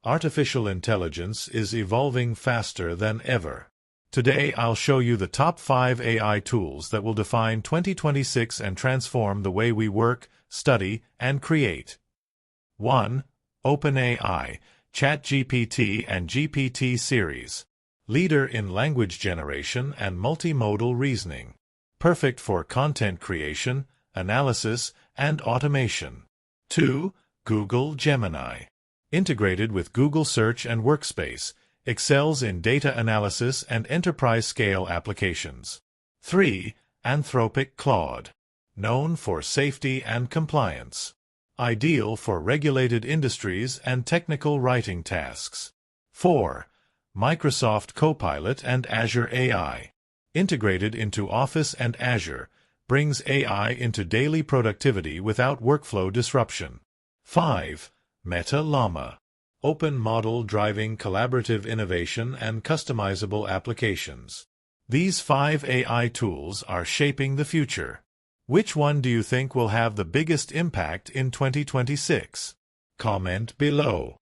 Artificial intelligence is evolving faster than ever. Today I'll show you the top 5 AI tools that will define 2026 and transform the way we work, study, and create. 1. OpenAI, ChatGPT and GPT series. Leader in language generation and multimodal reasoning. Perfect for content creation, analysis, and automation. 2. Google Gemini. Integrated with Google Search and Workspace, excels in data analysis and enterprise-scale applications. 3. Anthropic Claude. Known for safety and compliance. Ideal for regulated industries and technical writing tasks. 4. Microsoft Copilot and Azure AI. Integrated into Office and Azure, brings AI into daily productivity without workflow disruption. 5. Meta Llama. Open model driving collaborative innovation and customizable applications. These 5 AI tools are shaping the future. Which one do you think will have the biggest impact in 2026? Comment below.